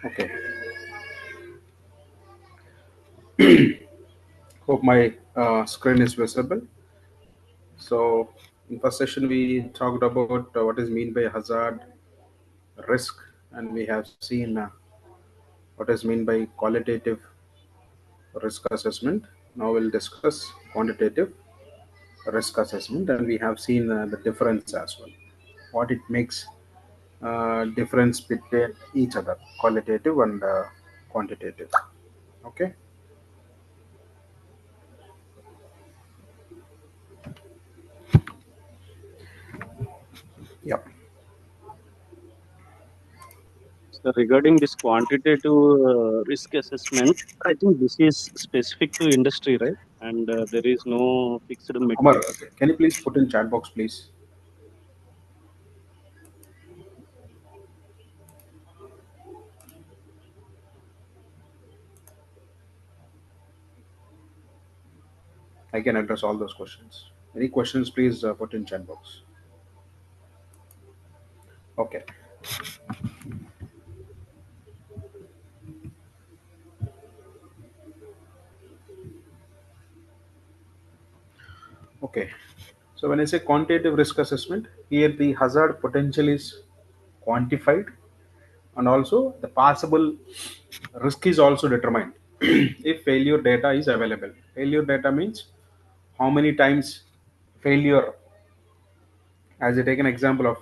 Okay. Hope my screen is visible. So, in first session we talked about what is mean by hazard, risk, and we have seen what is mean by qualitative risk assessment. Now we'll discuss quantitative risk assessment, and we have seen the difference as well. What it makes difference between each other, qualitative and quantitative. Okay. Yep. So regarding this quantitative risk assessment, I think this is specific to industry, right? And there is no fixed Amar, metrics. can you please put in chat box, please? I can address all those questions. Any questions, please put in chat box. Okay. Okay. So when I say quantitative risk assessment, here the hazard potential is quantified, and also the possible risk is also determined if failure data is available. Failure data means how many times failure. As I take an example of,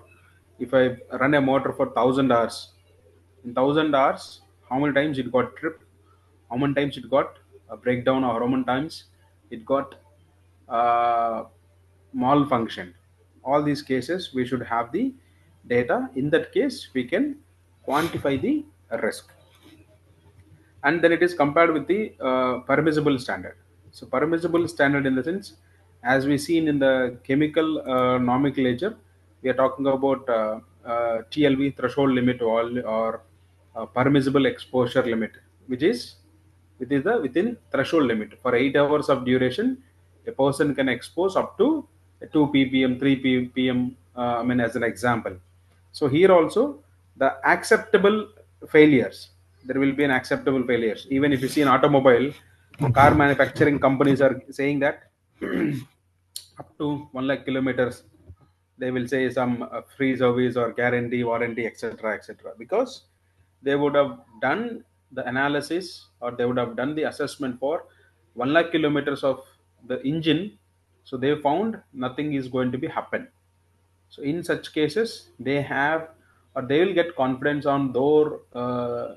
if I run a motor for 1,000 hours, in 1,000 hours, how many times it got tripped, how many times it got a breakdown, or how many times it got uh, malfunctioned. All these cases we should have the data. In that case we can quantify the risk, and then it is compared with the permissible standard. So permissible standard, in the sense, as we seen in the chemical nomenclature, we are talking about TLV, threshold limit, or permissible exposure limit, which is within threshold limit. For 8 hours of duration, a person can expose up to 2 ppm, 3 ppm, I mean, as an example. So here also, the acceptable failures, there will be an acceptable failures. Even if you see an automobile, car manufacturing companies are saying that up to 1 lakh kilometers they will say some free service or guarantee, warranty, etc., etc., because they would have done the analysis, or they would have done the assessment for 1 lakh kilometers of the engine. So they found nothing is going to be happen. So in such cases, they have, or they will get confidence on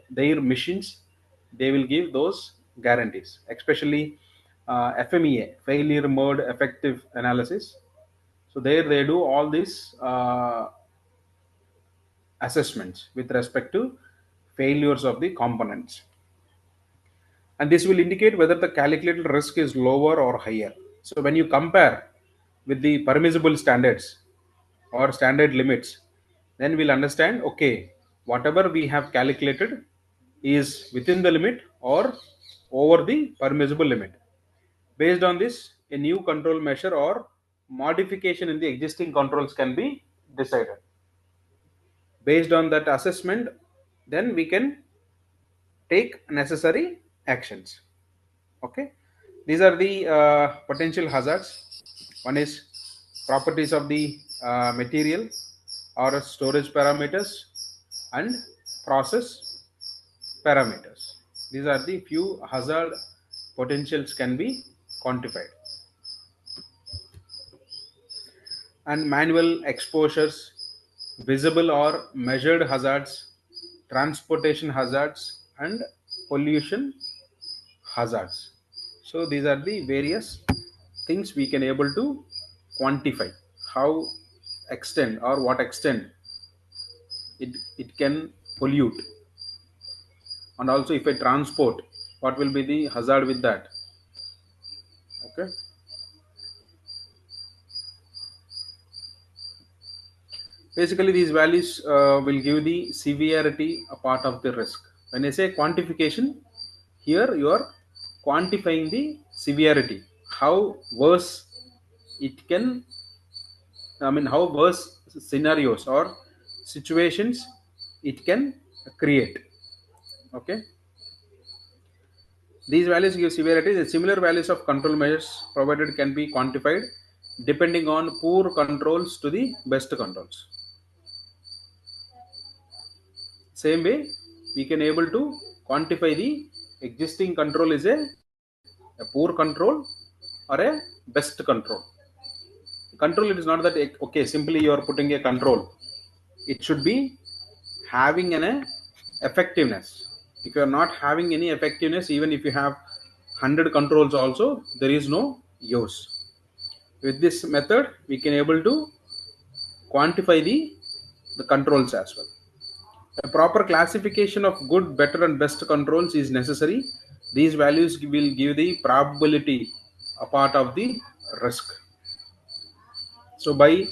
their machines. They will give those guarantees, especially FMEA, failure mode effective analysis. So there they do all these assessments with respect to failures of the components, and this will indicate whether the calculated risk is lower or higher. So when you compare with the permissible standards or standard limits, then we'll understand, okay, whatever we have calculated is within the limit or over the permissible limit. Based on this, a new control measure or modification in the existing controls can be decided. Based on that assessment, then we can take necessary actions. Okay, these are the potential hazards. One is properties of the material or storage parameters and process parameters. These are the few hazard potentials can be quantified. And manual exposures, visible or measured hazards, transportation hazards, and pollution hazards. So these are the various things we can able to quantify, how extent or what extent it can pollute, and also if I transport, what will be the hazard with that. Okay. Basically, these values will give the severity a part of the risk. When I say quantification, here you are quantifying the severity, how worse it can, I mean, how worse scenarios or situations it can create. Okay, these values give severity. The similar values of control measures provided can be quantified depending on poor controls to the best controls. Same way, we can able to quantify the existing control is a poor control or a best control. Control, it is not that okay, simply you are putting a control. It should be having an effectiveness. If you are not having any effectiveness, even if you have 100 controls also, there is no use. With this method we can able to quantify the controls as well. A proper classification of good, better, and best controls is necessary. These values will give the probability a part of the risk. So by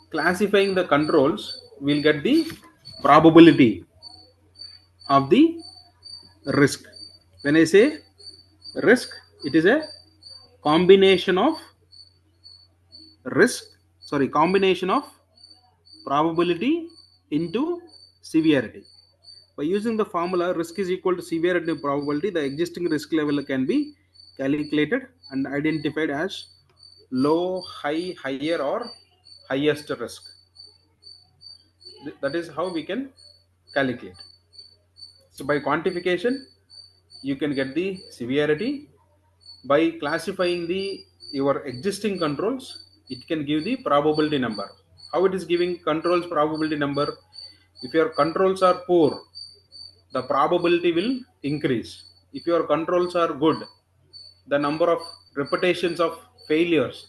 classifying the controls, we'll get the probability of the risk. When I say risk, it is a combination of risk, combination of probability into severity. By using the formula risk is equal to severity probability, the existing risk level can be calculated and identified as low, high, higher, or highest risk. That is how we can calculate. So by quantification, you can get the severity. By classifying the your existing controls, it can give the probability number. How it is giving controls probability number? If your controls are poor, the probability will increase. If your controls are good, the number of repetitions of failures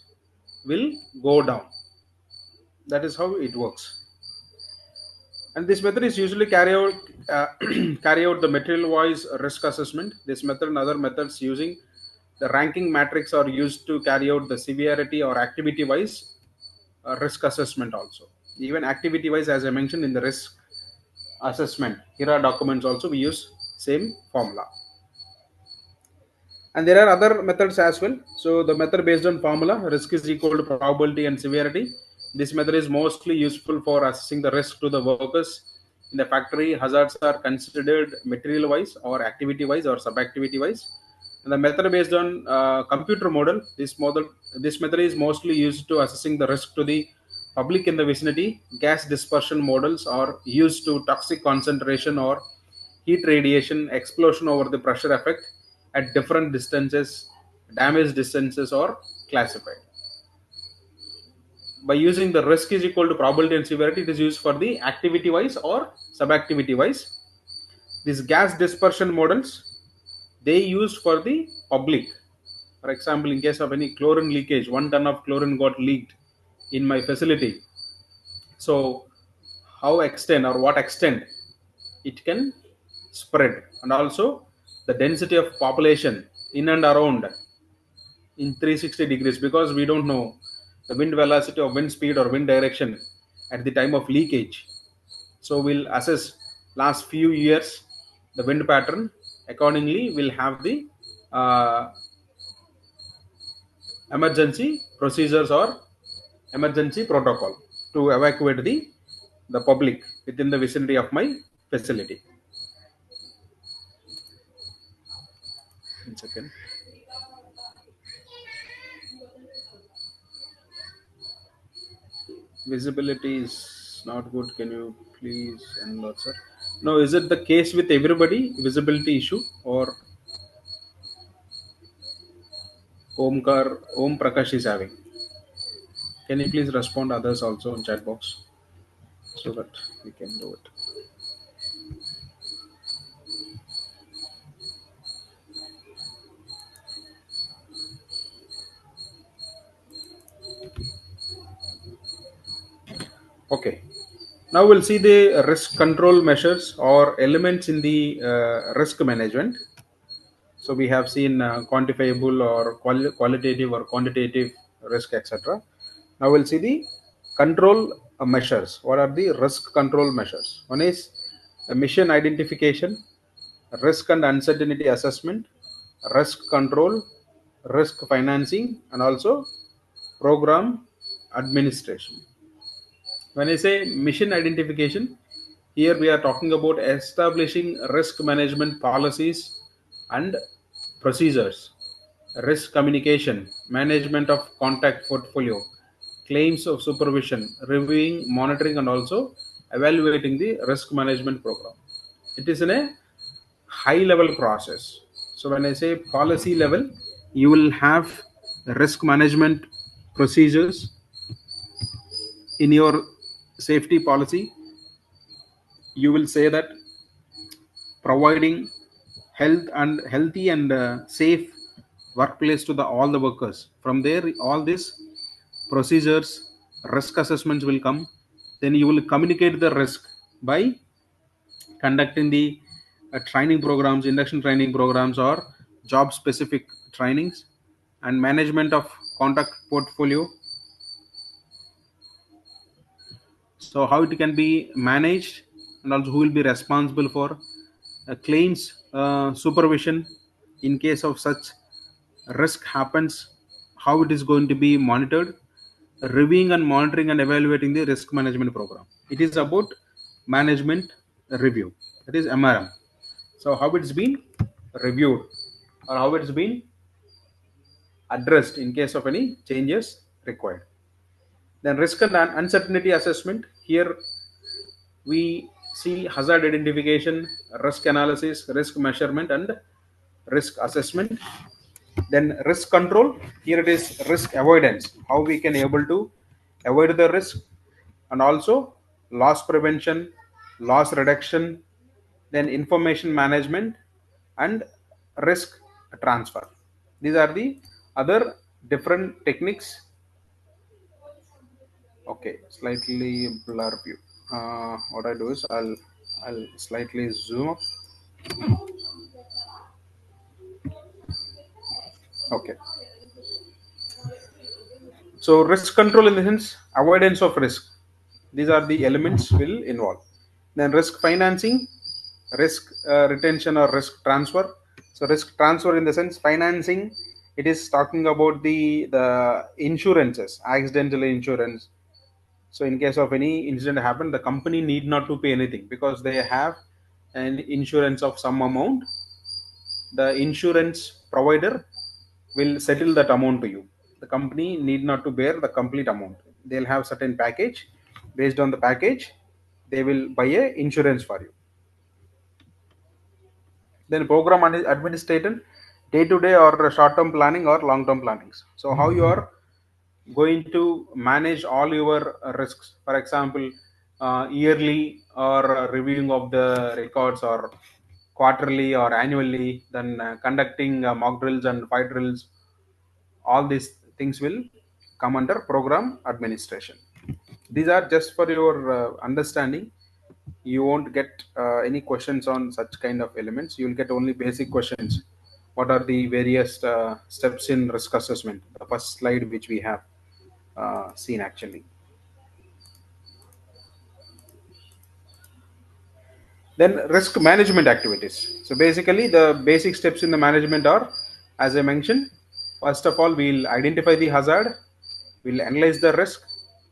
will go down. That is how it works. And this method is usually carry out the material wise risk assessment. This method and other methods using the ranking matrix are used to carry out the severity or activity wise risk assessment also. Even activity wise, as I mentioned in the risk assessment, here are documents also, we use same formula. And there are other methods as well. So the method based on formula, risk is equal to probability and severity. This method is mostly useful for assessing the risk to the workers in the factory. Hazards are considered material wise or activity wise or sub activity wise. And the method based on computer model, this method is mostly used to assessing the risk to the public in the vicinity. Gas dispersion models are used to toxic concentration or heat radiation, explosion over the pressure effect at different distances, damage distances are classified. By using the risk is equal to probability and severity, it is used for the activity wise or subactivity wise. These gas dispersion models, they used for the public. For example, in case of any chlorine leakage, 1 ton of chlorine got leaked in my facility. So how extent or what extent it can spread, and also the density of population in and around in 360 degrees, because we don't know the wind velocity or wind speed or wind direction at the time of leakage. So we'll assess last few years the wind pattern. Accordingly, we'll have the uh, emergency procedures or emergency protocol to evacuate the public within the vicinity of my facility. 1 second. Visibility is not good. Can you please enlarge, sir? No, is it the case with everybody? Visibility issue, or Om Prakash is having? Can you please respond others also in chat box so that we can do it? Okay. Now we'll see the risk control measures or elements in the risk management. So we have seen quantifiable or qualitative or quantitative risk, etc. Now we'll see the control measures. What are the risk control measures? One is mission identification, risk and uncertainty assessment, risk control, risk financing, and also program administration. When I say mission identification, Here we are talking about establishing risk management policies and procedures, risk communication, management of contact portfolio, claims of supervision, reviewing, monitoring, and also evaluating the risk management program. It is in a high level process. So when I say policy level, you will have risk management procedures in your safety policy. You will say that providing healthy and safe workplace to the all the workers. From there all these procedures, risk assessments will come. Then you will communicate the risk by conducting the training programs, induction training programs, or job specific trainings, and management of contact portfolio. So how it can be managed, and also who will be responsible for claims supervision in case of such risk happens, how it is going to be monitored, reviewing and monitoring and evaluating the risk management program. It is about management review, that is MRM. So how it's been reviewed, or how it's been addressed in case of any changes required. Then risk and uncertainty assessment. Here we see hazard identification, risk analysis, risk measurement, and risk assessment. Then risk control. Here it is risk avoidance, how we can able to avoid the risk, and also loss prevention, loss reduction, then information management, and risk transfer. These are the other different techniques. Okay, slightly blur view. What I do is I'll slightly zoom up. Okay, so risk control in the sense avoidance of risk. These are the elements will involve. Then risk financing, risk retention or risk transfer. So risk transfer in the sense financing. It is talking about the insurances, accidental insurance. So in case of any incident happen, the company need not to pay anything because they have an insurance of some amount. The insurance provider will settle that amount to you. The company need not to bear the complete amount. They'll have certain package. Based on the package, they will buy a insurance for you. Then program administrator, day to day or short term planning or long term plannings. So how you are going to manage all your risks. For example, yearly or reviewing of the records, or quarterly or annually, then conducting mock drills and fight drills. All these things will come under program administration. These are just for your understanding. You won't get any questions on such kind of elements. You will get only basic questions. What are the various steps in risk assessment, the first slide which we have seen actually. Then risk management activities. So basically the basic steps in the management are, as I mentioned, first of all we'll identify the hazard, we'll analyze the risk,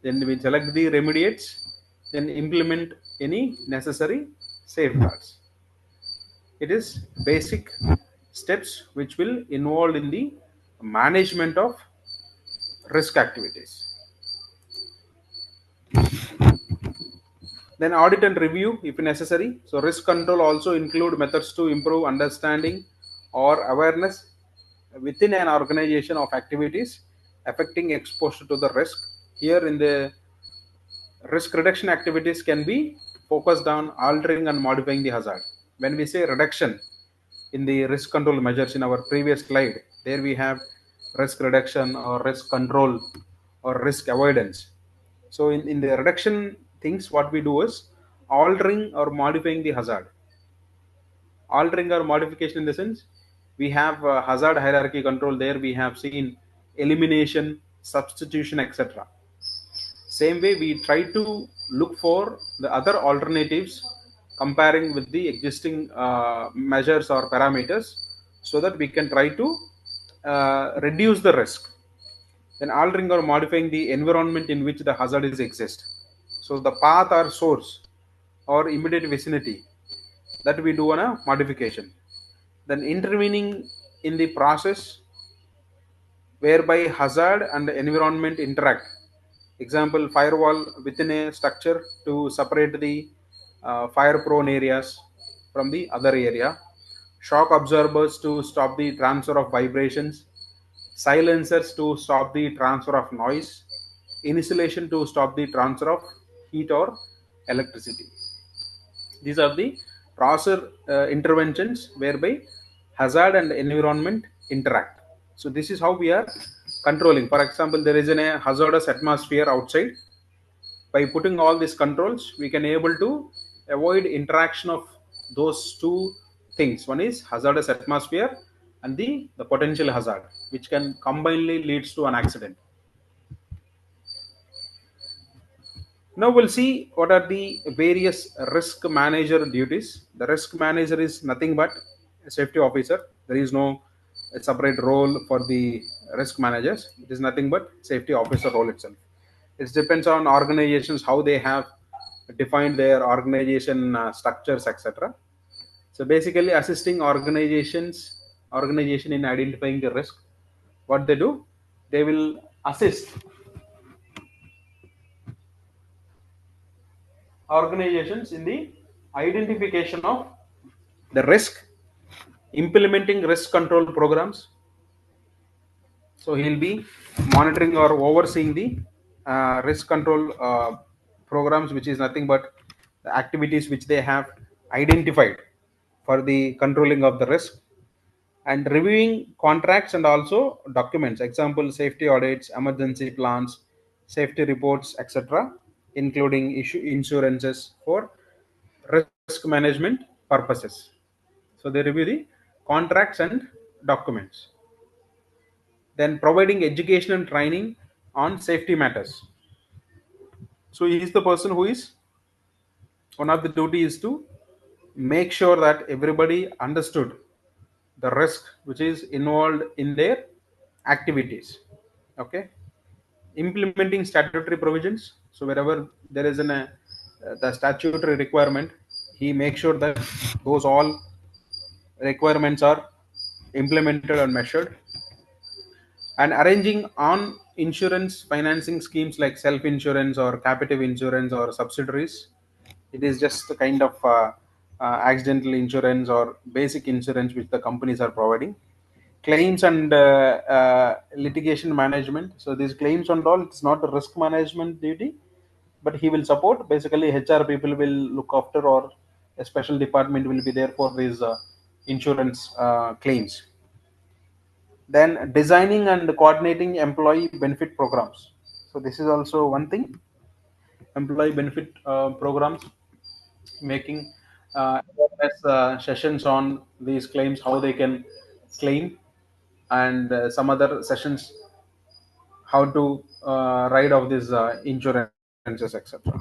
then we'll select the remediates, then implement any necessary safeguards. It is basic steps which will involve in the management of risk activities. Then audit and review if necessary. So risk control also include methods to improve understanding or awareness within an organization of activities affecting exposure to the risk. Here in the risk reduction activities can be focused on altering and modifying the hazard. When we say reduction in the risk control measures in our previous slide, there we have risk reduction or risk control or risk avoidance. So in the reduction things, what we do is altering or modifying the hazard. Altering or modification in the sense, we have hazard hierarchy control. There we have seen elimination, substitution, etc. Same way we try to look for the other alternatives comparing with the existing measures or parameters, so that we can try to reduce the risk. Then altering or modifying the environment in which the hazard is exist. So the path or source or immediate vicinity, that we do on a modification. Then intervening in the process whereby hazard and environment interact. Example, firewall within a structure to separate the fire prone areas from the other area, shock absorbers to stop the transfer of vibrations, silencers to stop the transfer of noise, insulation to stop the transfer of heat or electricity. These are the process interventions whereby hazard and environment interact. So this is how we are controlling. For example, there is a hazardous atmosphere outside. By putting all these controls, we can able to avoid interaction of those two things. One is hazardous atmosphere and the potential hazard, which can combinedly leads to an accident. Now we'll see what are the various risk manager duties. The risk manager is nothing but a safety officer. There is no separate role for the risk managers. It is nothing but safety officer role itself. It depends on organizations how they have defined their organization structures, etc. So basically, assisting organization in identifying the risk. What they do, they will assist organizations in the identification of the risk, implementing risk control programs. So he'll be monitoring or overseeing the risk control programs, which is nothing but the activities which they have identified for the controlling of the risk, and reviewing contracts and also documents. Example, safety audits, emergency plans, safety reports, etc., including issue insurances for risk management purposes. So they review the contracts and documents. Then providing education and training on safety matters. So he is the person who is, one of the duty is to make sure that everybody understood the risk which is involved in their activities. Okay. Implementing statutory provisions. So wherever there is the statutory requirement, he makes sure that those all requirements are implemented and measured. And arranging on insurance financing schemes like self insurance or captive insurance or subsidiaries. It is just a kind of accidental insurance or basic insurance which the companies are providing. Claims and litigation management. So these claims and all, it's not a risk management duty, but he will support. Basically, HR people will look after, or a special department will be there for these insurance claims. Then designing and coordinating employee benefit programs. So this is also one thing. Employee benefit programs, making awareness sessions on these claims, how they can claim, and some other sessions how to ride off these insurances, etc.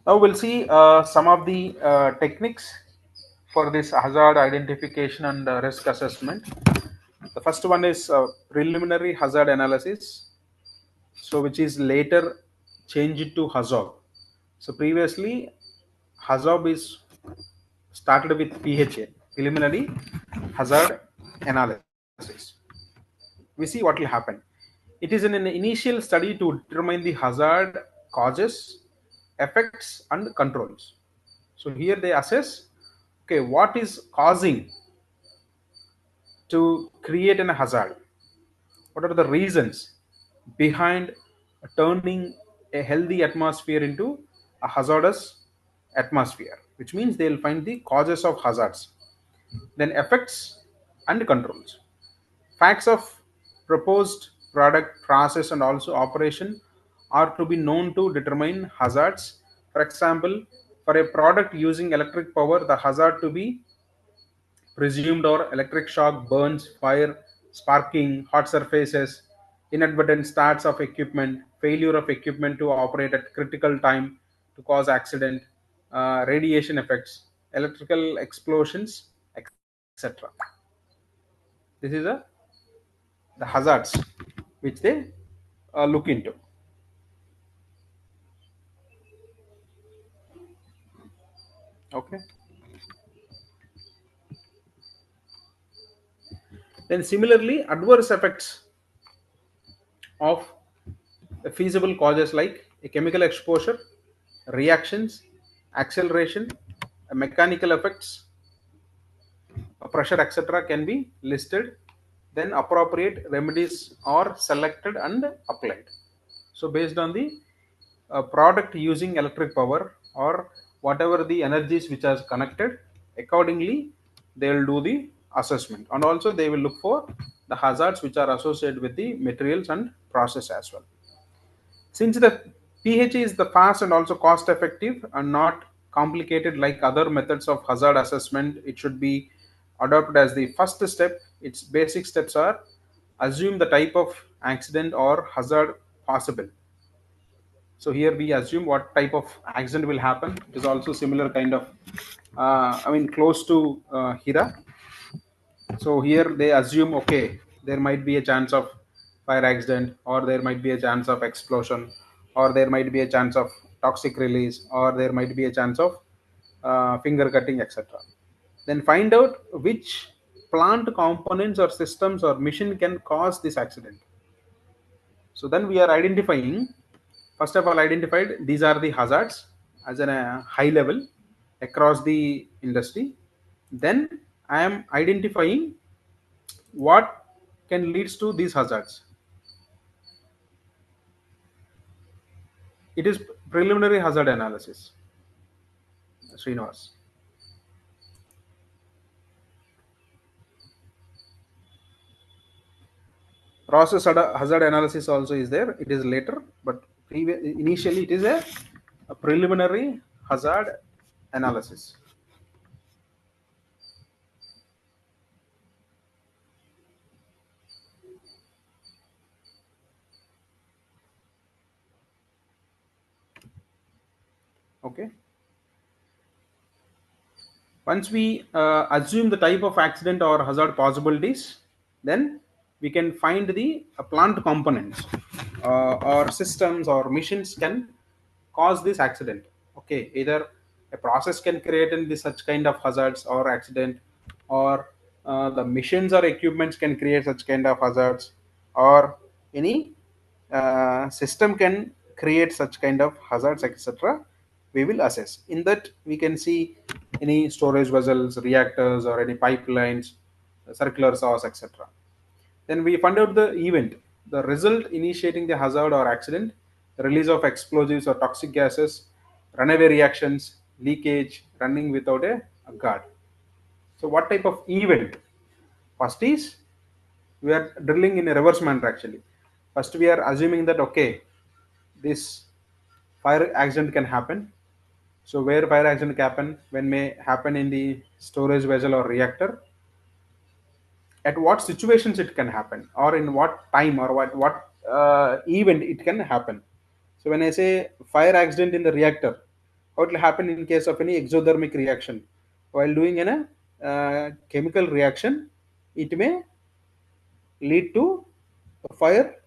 Now we'll see some of the techniques for this hazard identification and risk assessment. The first one is preliminary hazard analysis, so which is later changed to HAZOB. So previously HAZOB is started with PHA, preliminary hazard analysis. We see what will happen. It is an initial study to determine the hazard causes, effects, and controls. So here they assess, okay, what is causing to create an hazard? What are the reasons behind turning a healthy atmosphere into a hazardous atmosphere? Which means they will find the causes of hazards. Then effects and controls. Facts of proposed product, process, and also operation are to be known to determine hazards. For example, for a product using electric power, the hazard to be presumed or electric shock, burns, fire, sparking, hot surfaces, inadvertent starts of equipment, failure of equipment to operate at critical time to cause accident, radiation effects, electrical explosions, etc. This is the hazards which they look into. Okay. Then similarly, adverse effects of feasible causes like a chemical exposure, reactions, acceleration, mechanical effects, pressure, etc., can be listed. Then appropriate remedies are selected and applied. So based on the product using electric power or whatever the energies which are connected, accordingly they will do the assessment, and also they will look for the hazards which are associated with the materials and process as well. Since the PHE is the fast and also cost effective and not complicated like other methods of hazard assessment, it should be adopted as the first step. Its basic steps are: assume the type of accident or hazard possible. So here we assume what type of accident will happen. It is also similar kind of, close to Hira. So here they assume, okay, there might be a chance of fire accident, or there might be a chance of explosion, or there might be a chance of toxic release, or there might be a chance of finger cutting, etc. Then find out which plant components or systems or machine can cause this accident. So then we are identifying, first of all, identified these are the hazards as a high level across the industry. Then I am identifying what can leads to these hazards. It is preliminary hazard analysis, Srinivas. Hazard analysis also is there. It is later, but initially it is a preliminary hazard analysis. Okay. Once we assume the type of accident or hazard possibilities, then we can find the plant components or systems or machines can cause this accident. Okay, either a process can create in this such kind of hazards or accident, or the machines or equipments can create such kind of hazards, or any system can create such kind of hazards, etc. We will assess. In that, we can see any storage vessels, reactors, or any pipelines, circular saws, etc. Then we find out the event, the result initiating the hazard or accident, the release of explosives or toxic gases, runaway reactions, leakage, running without a guard. So, what type of event? First is we are drilling in a reverse manner actually. First, we are assuming that okay, this fire accident can happen. So, where fire accident can happen, when may happen in the storage vessel or reactor, at what situations it can happen, or in what time, or what event it can happen. So when I say fire accident in the reactor, how it will happen in case of any exothermic reaction while doing in a chemical reaction, it may lead to a fire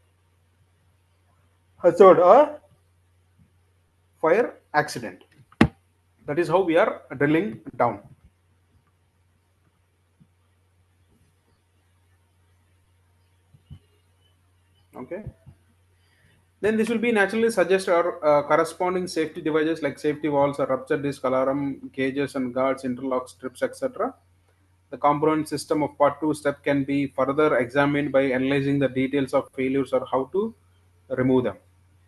hazard or fire accident. That is how we are drilling down. Okay. Then this will be naturally suggest our corresponding safety devices like safety valves or rupture disc alarm cages and guards, interlock strips, etc. The component system of part 2 step can be further examined by analyzing the details of failures or how to remove them.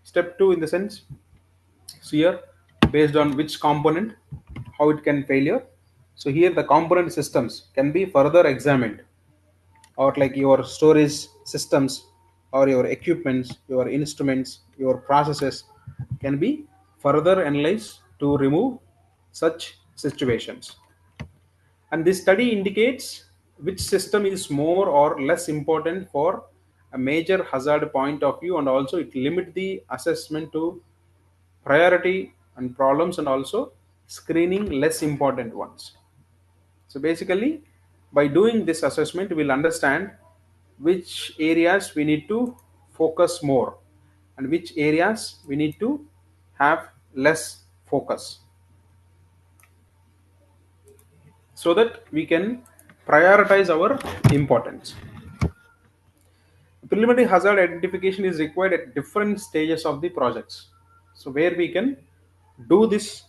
Step 2 in the sense, so here based on which component, how it can failure. So here the component systems can be further examined, or like your storage systems or your equipments, your instruments, your processes can be further analyzed to remove such situations. And this study indicates which system is more or less important for a major hazard point of view, and also it limit the assessment to priority and problems, and also screening less important ones. So basically, by doing this assessment, we'll understand which areas we need to focus more and which areas we need to have less focus. so that we can prioritize our importance. Preliminary hazard identification is required at different stages of the projects. So where we can do this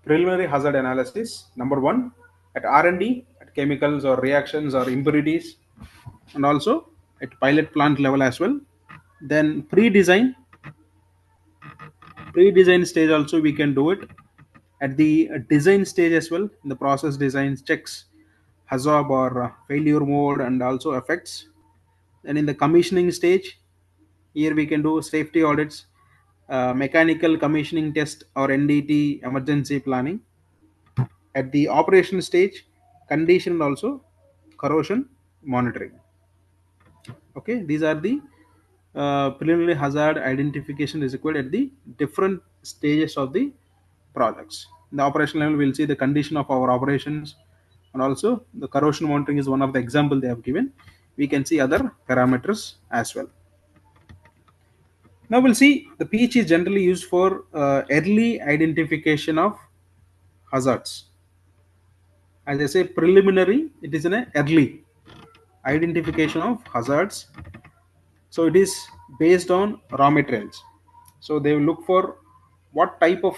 preliminary hazard analysis, number one, at R&D, at chemicals or reactions or impurities, and also at pilot plant level as well. Then pre-design stage also we can do it. At the design stage as well, in the process design checks hazard or failure mode and also effects. And in the commissioning stage, here we can do safety audits, mechanical commissioning test or NDT emergency planning. At the operation stage, condition and also corrosion monitoring. Okay, these are the preliminary hazard identification is required at the different stages of the projects. In the operational level, we'll see the condition of our operations, and also the corrosion monitoring is one of the example they have given. We can see other parameters as well. Now we'll see the PH is generally used for early identification of hazards. As I say, preliminary, it is an early identification of hazards. So it is based on raw materials. So they will look for what type of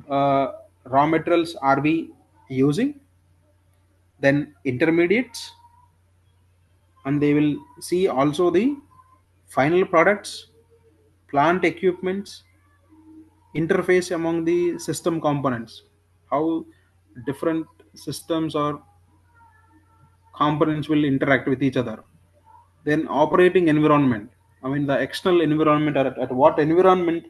uh, raw materials are we using, then intermediates, and they will see also the final products, plant equipments, interface among the system components, how different systems or components will interact with each other. Then operating environment, I mean the external environment, or at what environment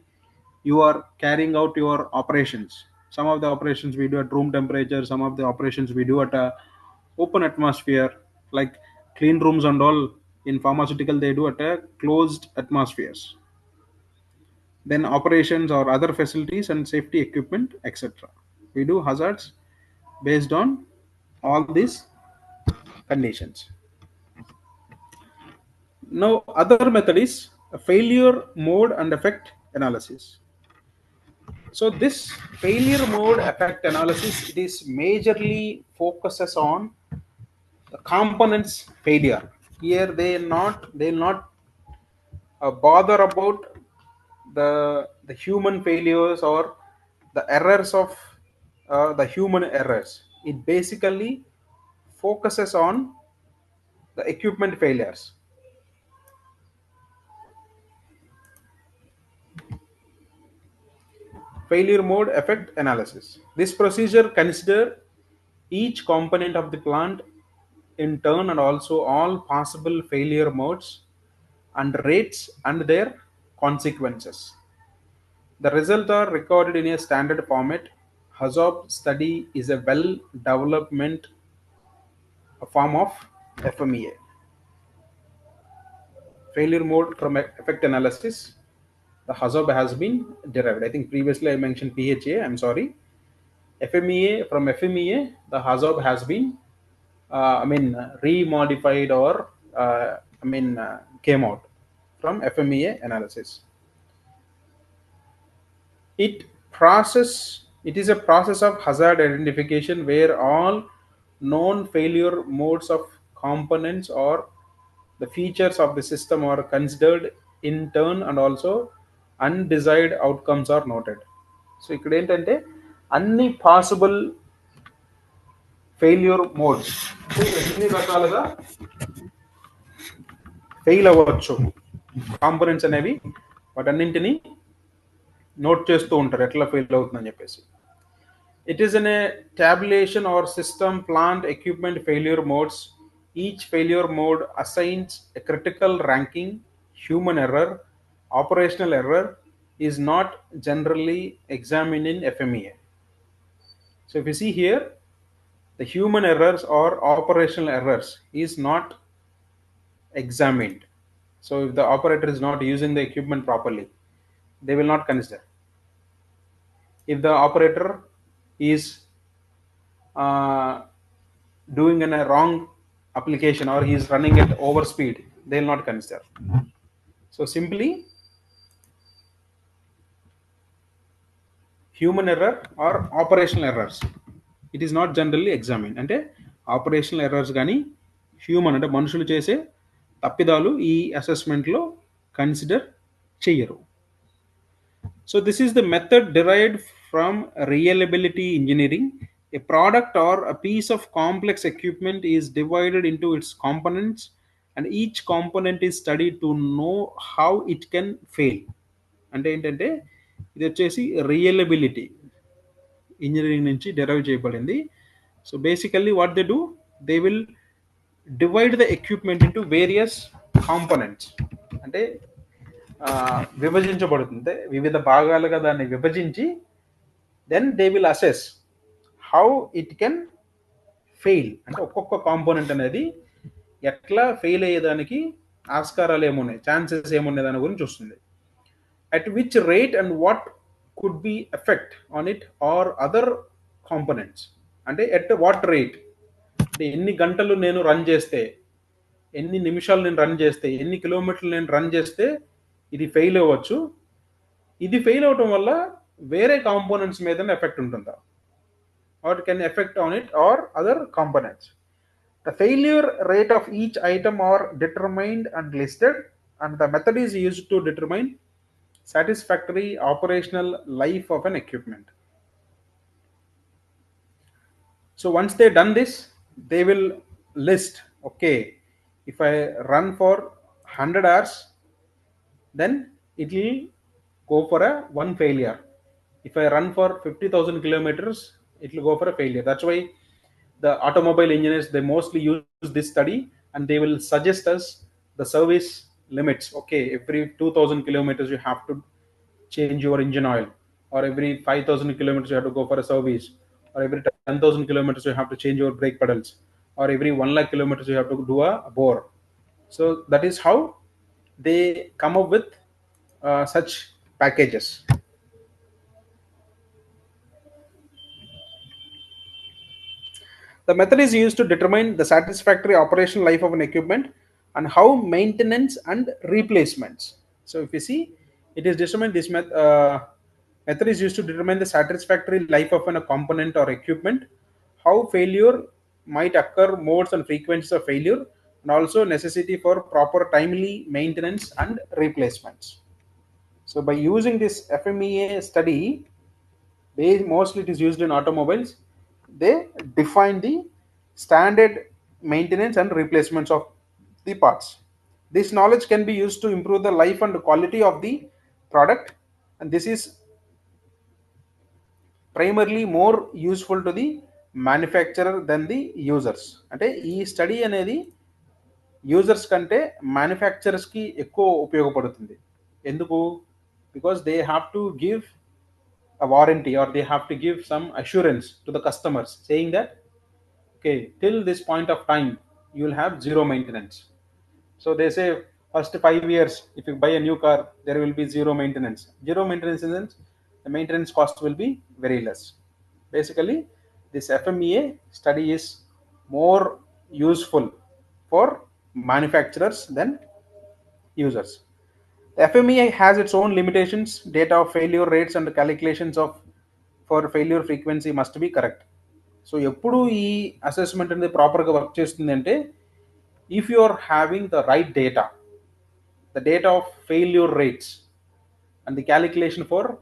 you are carrying out your operations. Some of the operations we do at room temperature, some of the operations we do at a open atmosphere, like clean rooms and all. In pharmaceutical they do at a closed atmospheres. Then operations or other facilities and safety equipment, etc. We do hazards based on all these conditions. Now other method is a failure mode and effect analysis. So this failure mode effect analysis, it is majorly focuses on the components failure. Here they'll not bother about the human failures or the errors of the human errors. It basically focuses on the equipment failures. Failure mode effect analysis. This procedure consider each component of the plant in turn and also all possible failure modes and rates and their consequences. The results are recorded in a standard format. Hazard study is a well development form of FMEA. Failure mode from effect analysis. The hazard has been derived. I think previously I mentioned PHA. I'm sorry. FMEA, from FMEA, the hazard has been, remodified or came out from FMEA analysis. It is a process of hazard identification where all known failure modes of components or the features of the system are considered in turn and also undesired outcomes are noted. So ఇక్కడ ఏంటంటే అన్ని possible failure modes ఎన్ని రకాలుగా fail అవ్వచ్చు components అనేవి వాటన్నింటినీ note చేస్తూ ఉంటారు ఎట్లా ఫెయిల్ అవుతుందని చెప్పేసి. It is in a tabulation or system plant equipment failure modes. Each failure mode assigns a critical ranking. Human error, operational error is not generally examined in FMEA. So if you see here, the human errors or operational errors is not examined. So if the operator is not using the equipment properly, they will not consider. If the operator is uh, doing in a wrong application or he is running at over speed, they will not consider. So simply human error or operational errors, it is not generally examine. అంటే operational errors కానీ human అంటే మనుషులు చేసే తప్పిదాలు ఈ అసెస్మెంట్లో consider చెయ్యరు. So this is the method derived from reliability engineering. A product or a piece of complex equipment is divided into its components, and each component is studied to know how it can fail. అంటే ఏంటంటే ఇది వచ్చేసి reliability engineering నుంచి derive చేయబడింది. So basically what they do, they will divide the equipment into various components. అంటే విభజించబడుతుంది, వివిధ భాగాలుగా దాన్ని విభజించి then they will assess how it can fail. అంటే ఒక్కొక్క కాంపోనెంట్ అనేది ఎట్లా ఫెయిల్ అయ్యేదానికి ఆస్కారాలు ఏమున్నాయి, ఛాన్సెస్ ఏమున్నాయి దాని గురించి వస్తుంది. At which rate and what could be effect on it or other components. అంటే ఎట్ వాట్ రేట్, అంటే ఎన్ని గంటలు నేను రన్ చేస్తే, ఎన్ని నిమిషాలు నేను రన్ చేస్తే, ఎన్ని కిలోమీటర్లు నేను రన్ చేస్తే ఇది ఫెయిల్ అవ్వచ్చు. ఇది ఫెయిల్ అవటం వల్ల వేరే కాంపోనెంట్స్ మీద ఎఫెక్ట్ ఉంటుందా, are can affect on it or other components. The failure rate of each item are determined and listed, and the method is used to determine satisfactory operational life of an equipment. So once they done this, they will list, okay, if I run for 100 hours, then it will go for a one failure. If I run for 50,000 kilometers, it will go for a failure. That's why the automobile engineers, they mostly use this study, and they will suggest us the service limits. Okay, every 2,000 kilometers you have to change your engine oil, or every 5,000 kilometers you have to go for a service, or every 10,000 kilometers you have to change your brake pedals, or every 1 lakh kilometers you have to do a bore. So that is how they come up with such packages. The method is used to determine the satisfactory operational life of an equipment and how maintenance and replacements. So if you see, it is determined, this method is used to determine the satisfactory life of a component or equipment, how failure might occur, modes and frequencies of failure, and also necessity for proper timely maintenance and replacements. So by using this FMEA study, mostly it is used in automobiles, they define the standard maintenance and replacements of the parts. This knowledge can be used to improve the life and quality of the product, and this is primarily more useful to the manufacturer than the users. అంటే ఈ study అనేది users కంటే మ్యానుఫ్యాక్చరర్స్కి ఎక్కువ ఉపయోగపడుతుంది. ఎందుకు? Because they have to give a warranty, or they have to give some assurance to the customers saying that, okay, till this point of time you will have zero maintenance. So they say first 5 years if you buy a new car there will be zero maintenance. Zero maintenance in the sense the maintenance cost will be very less. Basically this FMEA study is more useful for manufacturers than users. The FMEA has its own limitations. Data of failure rates and calculations of for failure frequency must be correct. So ఎప్పుడు ఈ assessment అనేది ప్రాపర్గా work చేస్తుంది అంటే, if you are having the right data, the data of failure rates and the calculation for